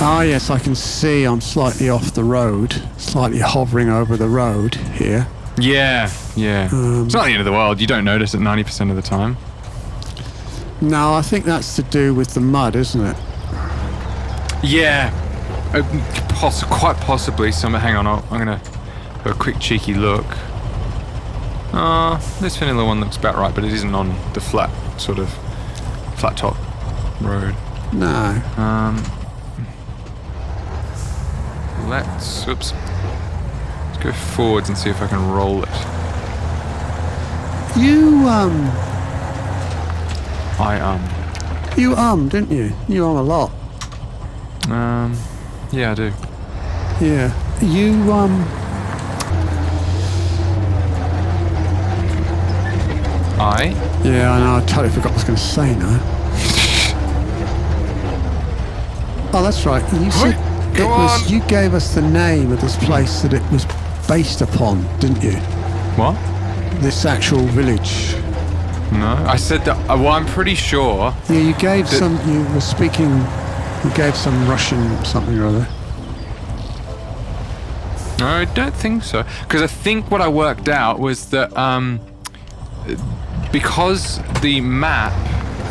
Ah, yes, I can see I'm slightly off the road, slightly hovering over the road here. Yeah. It's not the end of the world. You don't notice it 90% of the time. No, I think that's to do with the mud, isn't it? Yeah. Quite possibly. Hang on, I'm going to have a quick cheeky look. This vanilla one looks about right, but it isn't on the flat top road. No. Let's go forwards and see if I can roll it. You didn't you? You a lot. Yeah, I do. Yeah. Yeah, I know, I totally forgot what I was going to say now. Oh, that's right. You said you gave us the name of this place that it was based upon, didn't you? What? This actual village. No, I said that. Well, I'm pretty sure. Yeah, you gave some. You were speaking. You gave some Russian something or other. No, I don't think so. Because I think what I worked out was that because the map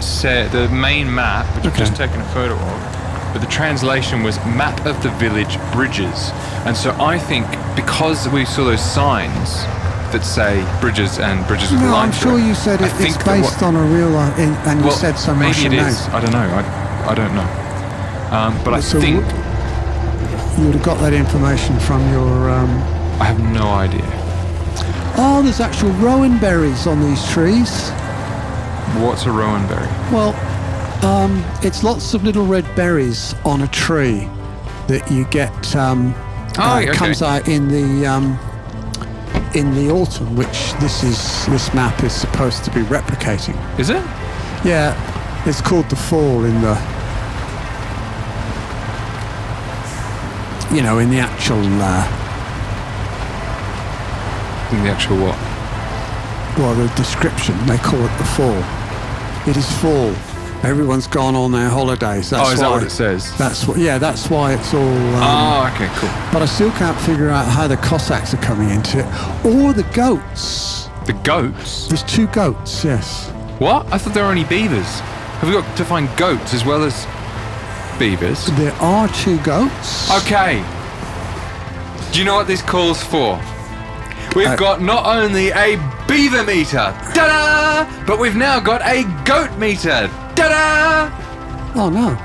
said the main map, which I've just taken a photo of. But the translation was map of the village bridges. And so I think because we saw those signs that say bridges and bridges with a line I'm sure you said it's based on a real and you said some Russian name. Maybe it is. I don't know. I don't know. But I think you would have got that information from your... I have no idea. Oh, there's actual rowan berries on these trees. What's a rowan berry? Well... it's lots of little red berries on a tree that you get. Comes out in the autumn, which this map is supposed to be replicating. Is it? Yeah, it's called the fall in the. In the actual. In the actual what? Well, the description they call it the fall. It is fall. Everyone's gone on their holidays. That's is that what it says? That's why it's all... okay, cool. But I still can't figure out how the Cossacks are coming into it. Or the goats. The goats? There's 2 goats, yes. What? I thought there were only beavers. Have we got to find goats as well as beavers? There are 2 goats. Okay. Do you know what this calls for? We've got not only a beaver meter, ta-da! But we've now got a goat meter, ta-da! Oh no.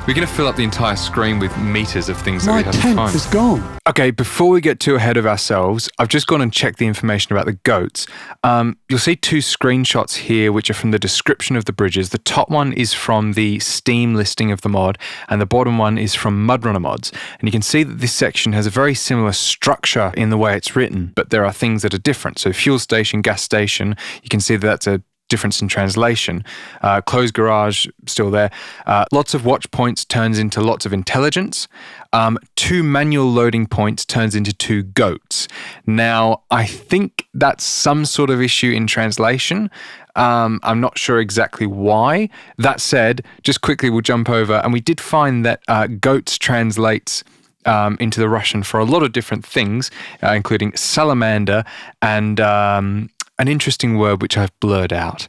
We're going to fill up the entire screen with meters of things that we have to find. My tent is gone. Okay, before we get too ahead of ourselves, I've just gone and checked the information about the goats. You'll see 2 screenshots here, which are from the description of the bridges. The top one is from the Steam listing of the mod, and the bottom one is from Mudrunner mods. And you can see that this section has a very similar structure in the way it's written, but there are things that are different. So fuel station, gas station, you can see that that's a difference in translation. Closed garage, still there. Lots of watch points turns into lots of intelligence. 2 manual loading points turns into 2 goats. Now, I think that's some sort of issue in translation. I'm not sure exactly why. That said, just quickly we'll jump over, and we did find that goats translates into the Russian for a lot of different things, including salamander and an interesting word which I've blurred out.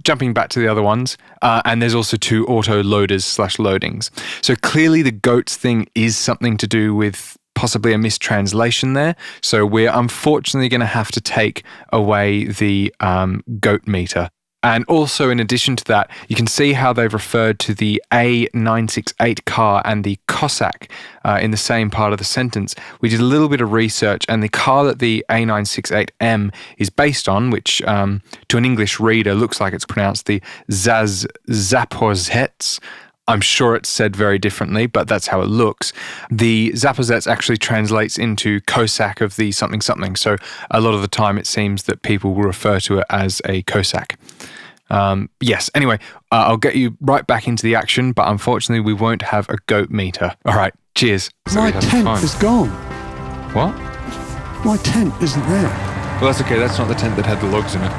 Jumping back to the other ones, and there's also 2 auto loaders / loadings. So clearly the goats thing is something to do with possibly a mistranslation there. So we're unfortunately going to have to take away the goat meter. And also, in addition to that, you can see how they've referred to the A968 car and the Cossack in the same part of the sentence. We did a little bit of research, and the car that the A968M is based on, which to an English reader looks like it's pronounced the Zaporizhets. I'm sure it's said very differently, but that's how it looks. The Zaporizhets actually translates into Cossack of the something something. So a lot of the time it seems that people will refer to it as a Cossack. Yes, anyway, I'll get you right back into the action, but unfortunately we won't have a goat meter. All right, cheers. My tent is gone. What? My tent isn't there. Well, that's okay. That's not the tent that had the logs in it.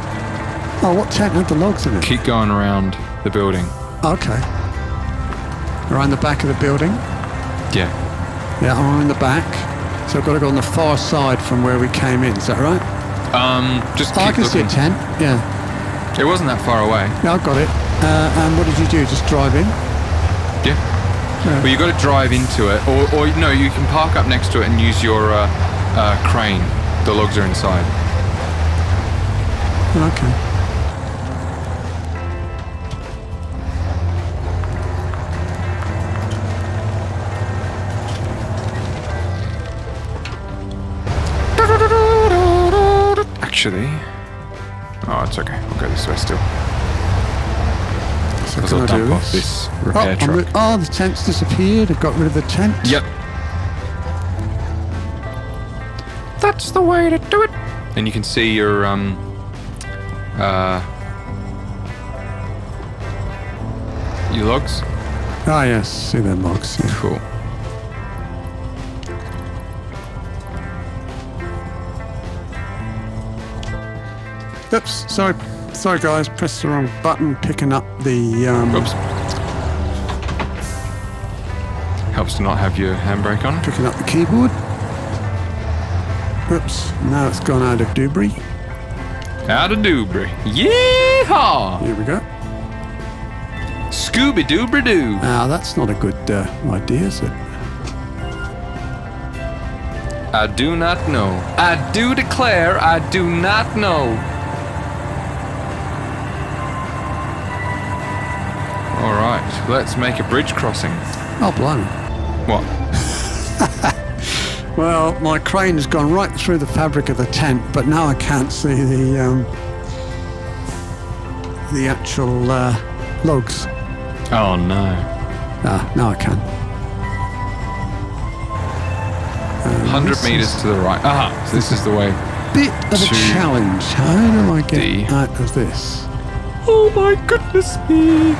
Oh, what tent had the logs in it? Keep going around the building. Okay. Around the back of the building? Yeah. Yeah, I'm in the back. So I've got to go on the far side from where we came in. Is that right? Just I keep can see a looking. tent. Yeah. It wasn't that far away. Yeah, I've got it. And what did you do? Just drive in? Yeah. Yeah. Well, you got to drive into it, or no, you can park up next to it and use your crane. The logs are inside. Okay. Actually, oh, it's okay. I'll go this way still. So Because can I'll I do dump off this? this repair truck. Oh, the tent's disappeared. I got rid of the tent. Yep. That's the way to do it. And you can see your logs. Ah, yes. See them logs. Yeah. Cool. Oops. Sorry, guys. Pressed the wrong button. Picking up the. Oops. Helps to not have your handbrake on. Picking up the keyboard. Oops. Now it's gone out of Dubry. Out of Dubry. Yeehaw! Here we go. Scooby-Dooby-Doo. Now that's not a good idea, is it? I do not know. I do declare I do not know. All right, let's make a bridge crossing. Oh, blimey. What? Well, my crane has gone right through the fabric of the tent, but now I can't see the actual logs. Oh no. Ah, now I can. 100 this meters is to the right. Aha, so this is the way. Bit of a To challenge. How do I D. get out of this? Oh my goodness me.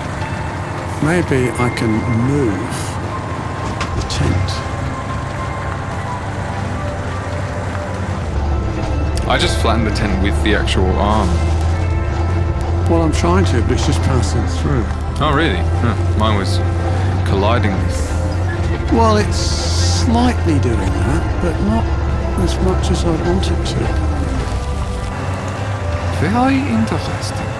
Maybe I can move the tent. I just flattened the tent with the actual arm. Well, I'm trying to, but it's just passing through. Oh really? Huh. Mine was colliding. Well, it's slightly doing that, but not as much as I'd want it to. Very interesting.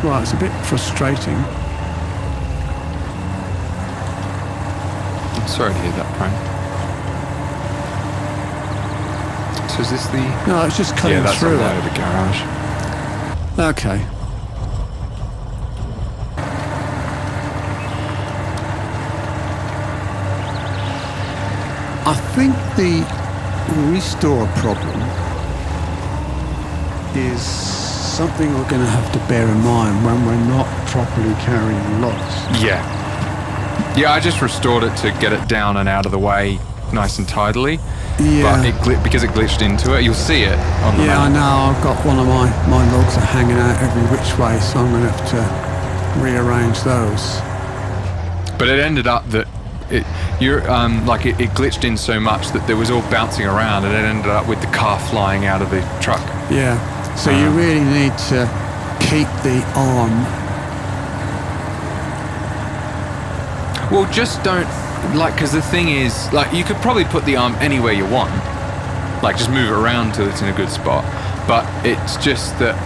Well, it's a bit frustrating. I'm sorry to hear that, Prang. So is this the... No, it's just cutting yeah, that's through the way it. of the garage. Okay. I think the restore problem is something we're going to have to bear in mind when we're not properly carrying logs. Yeah. Yeah, I just restored it to get it down and out of the way nice and tidily. Yeah. But because it glitched into it, you'll see it on the Yeah, I map. know. I've got one of my logs are hanging out every which way, so I'm going to have to rearrange those. But it ended up that it glitched in so much that there was all bouncing around, and it ended up with the car flying out of the truck. Yeah. So you really need to keep the arm. Well, just don't, because the thing is, you could probably put the arm anywhere you want. Just move it around till it's in a good spot. But it's just that,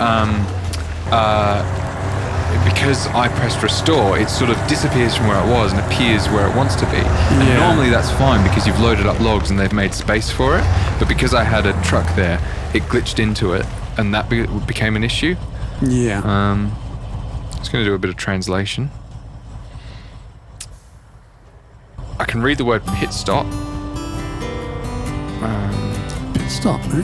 because I pressed restore, it sort of disappears from where it was and appears where it wants to be. And Yeah. normally that's fine because you've loaded up logs and they've made space for it. But because I had a truck there, it glitched into it and that became an issue. Yeah. I'm just going to do a bit of translation. I can read the word pit stop. Pit stop, eh?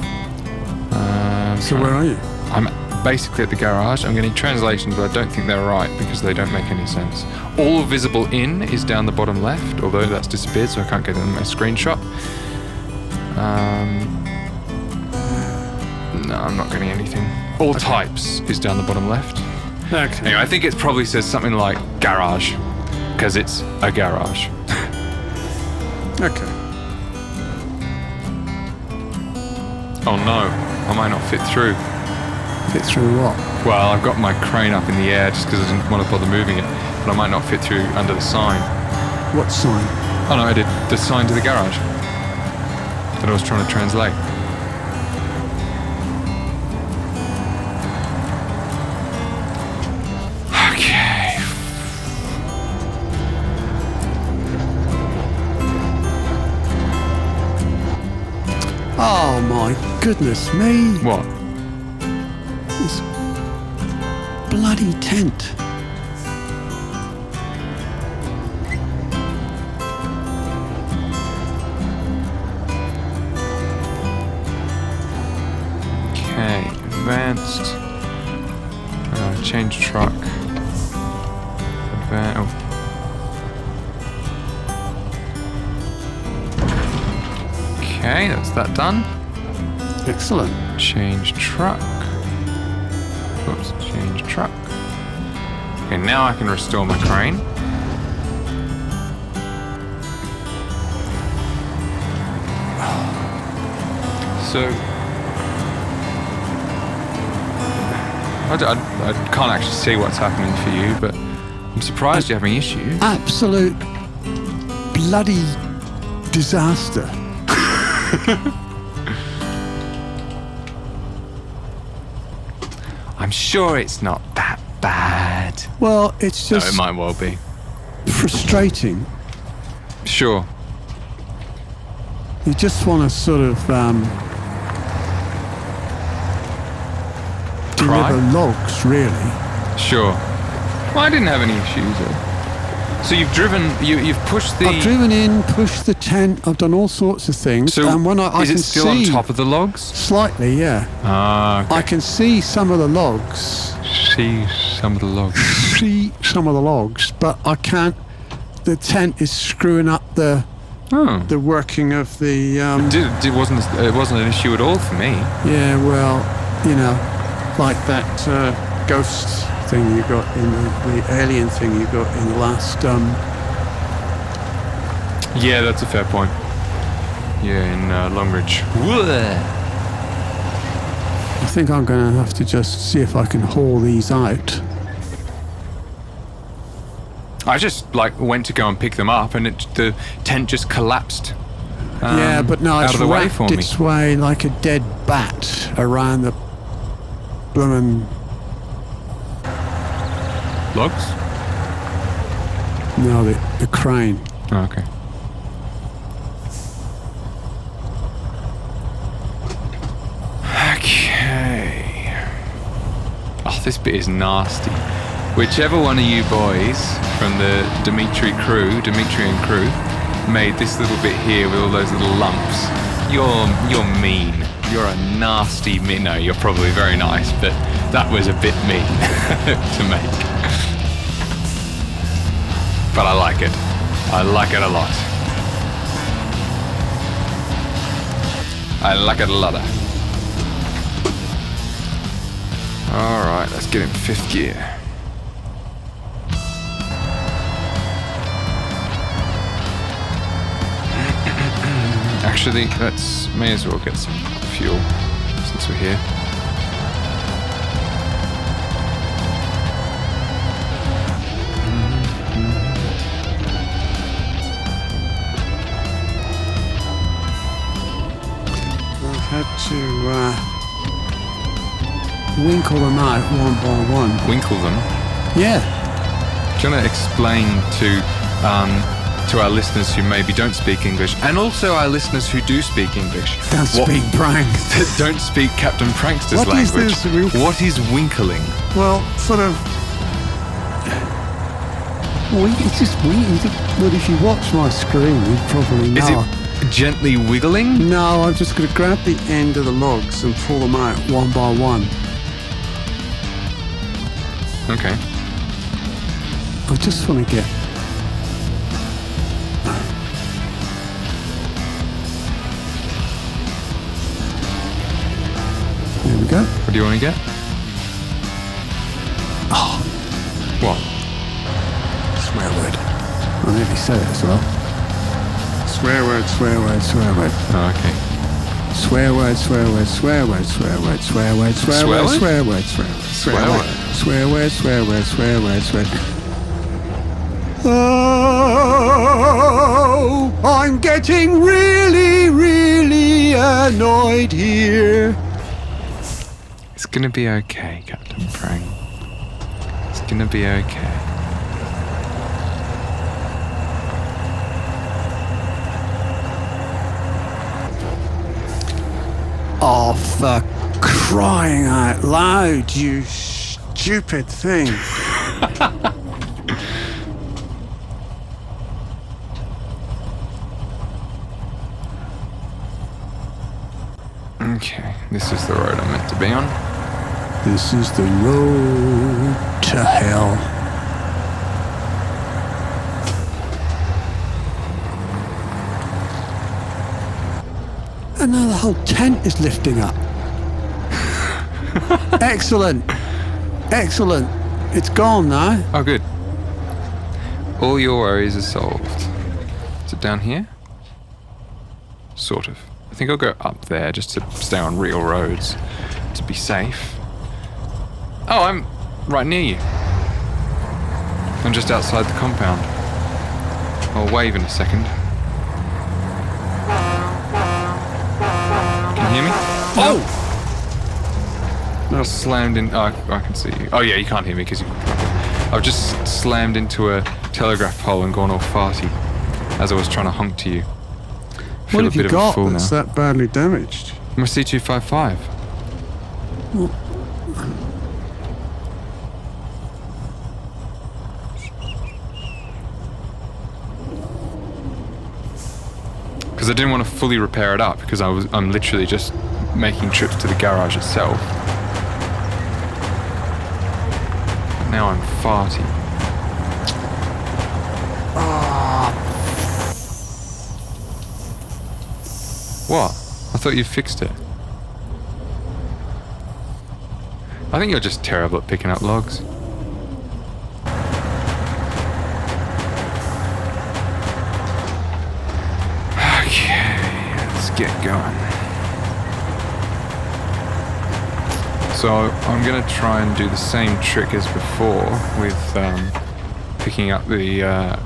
So where are you? I'm basically at the garage. I'm getting translations, but I don't think they're right because they don't make any sense. All visible in is down the bottom left, although that's disappeared, so I can't get a screenshot. No, I'm not getting anything. All types is down the bottom left. Okay. Anyway, I think it probably says something like garage, because it's a garage. Okay. Oh no, I might not fit through. Fit through what? Well, I've got my crane up in the air just because I didn't want to bother moving it, but I might not fit through under the sign. What sign? Oh no, I did. The sign to the garage that I was trying to translate. Okay. Oh my goodness me. What? This bloody tent. Okay, advanced. Change truck. Oh. Okay, that's that done. Excellent. Change truck. Oops, change truck. Okay, now I can restore my crane. So, I can't actually see what's happening for you, but I'm surprised you're having issues. Absolute bloody disaster. I'm sure it's not that bad. Well, it's just No, it might well be. frustrating. Sure. You just want to sort of Cry? deliver logs, really. Sure. Well, I didn't have any issues. So you've driven, you've pushed the... I've driven in, pushed the tent. I've done all sorts of things. So and when I is can it still on see top of the logs? slightly, yeah. Ah, okay. I can see some of the logs. See some of the logs. See some of the logs, but I can't. The tent is screwing up the working of the. It wasn't an issue at all for me. Yeah, well, you know, like that ghost thing you got in the alien thing you got in the last. Yeah, that's a fair point. Yeah, in Longridge. I think I'm going to have to just see if I can haul these out. I just went to go and pick them up, and the tent just collapsed. Yeah, but no, out it's of the way wrapped for me. its way like a dead bat around the bloomin'. Logs? No, the crane. Oh, okay. Okay. Oh, this bit is nasty. Whichever one of you boys from the Dimitrian crew made this little bit here with all those little lumps, you're mean. You're a nasty mean. No, you're probably very nice, but that was a bit mean to make. But I like it. I like it a lot. I like it a lot. Alright, let's get in 5th gear. Actually, may as well get some fuel since we're here. I've had to winkle them out one by one. Winkle them? Yeah. Do you want to explain to our listeners who maybe don't speak English, and also our listeners who do speak English? Don't speak Prang. Don't speak Captain Prankster's What is language. this? What is winkling? Well, sort of. Well, it's just weird. Well, if you watch my screen, you probably know. Is it gently wiggling? No, I'm just going to grab the end of the logs and pull them out one by one. Okay. I just want to get. There we go. What do you want to get? Oh, What? swear word. I nearly said it as well. Swear word, swear word, swear word. Oh, okay. Swear word, swear word, swear word, swear word, swear word, swear word, swear word, swear word, swear word, swear word, swear word, swear word, swear word. Oh, I'm getting really, really annoyed here. It's gonna be okay, Captain Prang. It's gonna be okay. Oh, for crying out loud, you stupid thing. Okay, this is the road I'm meant to be on. This is the road to hell. And now the whole tent is lifting up. Excellent. Excellent. It's gone now. Oh, good. All your worries are solved. Is it down here? Sort of. I think I'll go up there just to stay on real roads, to be safe. Oh, I'm right near you. I'm just outside the compound. I'll wave in a second. Can you hear me? Oh! I slammed in. Oh, I can see you. Oh yeah, you can't hear me because I've just slammed into a telegraph pole and gone all farty as I was trying to honk to you. What have you got that's that badly damaged? My C255. Well, because I didn't want to fully repair it up because I'm literally just making trips to the garage itself. But now I'm farty. What? I thought you fixed it. I think you're just terrible at picking up logs. Okay, let's get going. So I'm gonna try and do the same trick as before with picking up the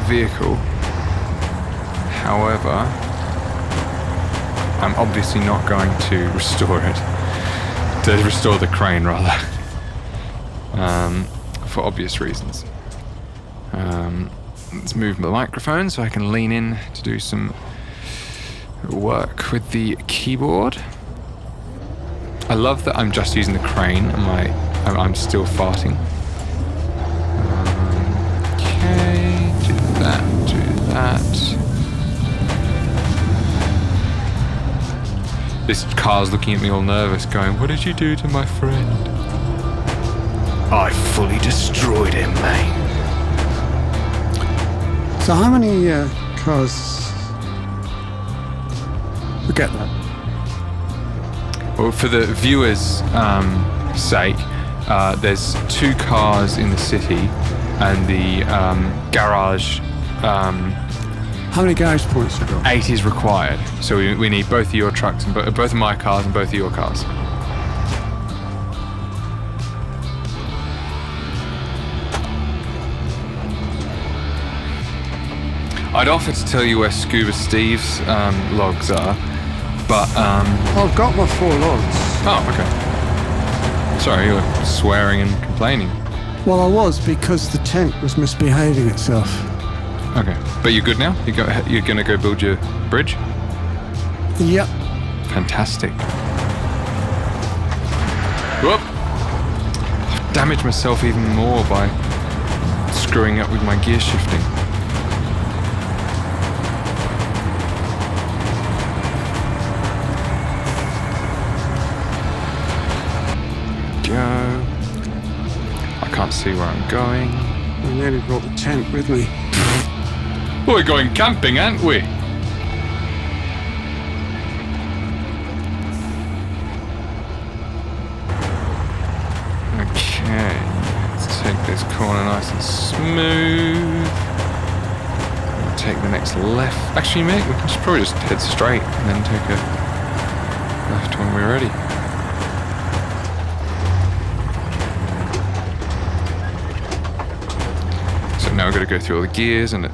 vehicle. However, I'm obviously not going to restore it. To restore the crane, rather. For obvious reasons. Let's move the microphone so I can lean in to do some work with the keyboard. I love that I'm just using the crane and I'm still farting. Okay, do that, do that. This car's looking at me all nervous, going, "What did you do to my friend?" I fully destroyed him, mate. So how many cars? Forget that. Well, for the viewers' sake, there's 2 cars in the city, and the garage. How many garage points have you got? 8 is required, so we need both of your trucks and both of my cars and both of your cars. I'd offer to tell you where Scuba Steve's logs are, but I've got my 4 logs. Oh, okay. Sorry, you were swearing and complaining. Well, I was because the tent was misbehaving itself. Okay, but you're good now? You're gonna go build your bridge? Yep. Fantastic. Whoop! I've damaged myself even more by screwing up with my gear shifting. Go. I can't see where I'm going. I nearly brought the tent with me. We're going camping, aren't we? Okay, let's take this corner nice and smooth. Take the next left. Actually, mate, we can probably just head straight and then take a left when we're ready. So now I've got to go through all the gears, and it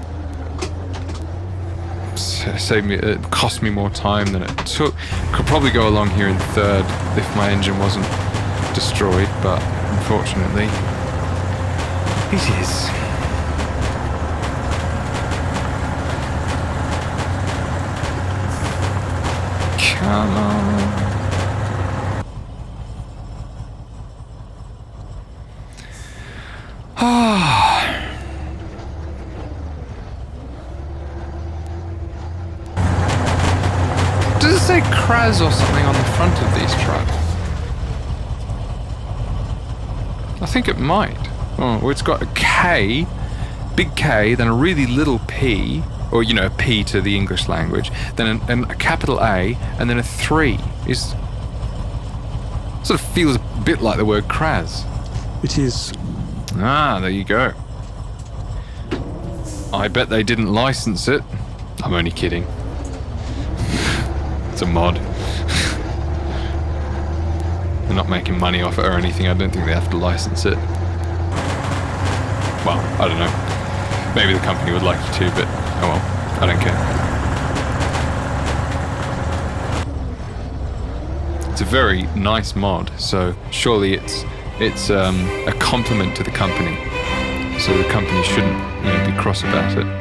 cost me more time than it took. Could probably go along here in third if my engine wasn't destroyed, but unfortunately it is. Come on. Does it say Kraz or something on the front of these trucks? I think it might. Oh, well, it's got a K, big K, then a really little P, or a P to the English language, then a capital A, and then a 3. Sort of feels a bit like the word Kraz. It is. Ah, there you go. I bet they didn't license it. I'm only kidding. It's a mod. They're not making money off it or anything. I don't think they have to license it. Well, I don't know. Maybe the company would like you to, but oh well, I don't care. It's a very nice mod, so surely it's a compliment to the company. So the company shouldn't, be cross about it.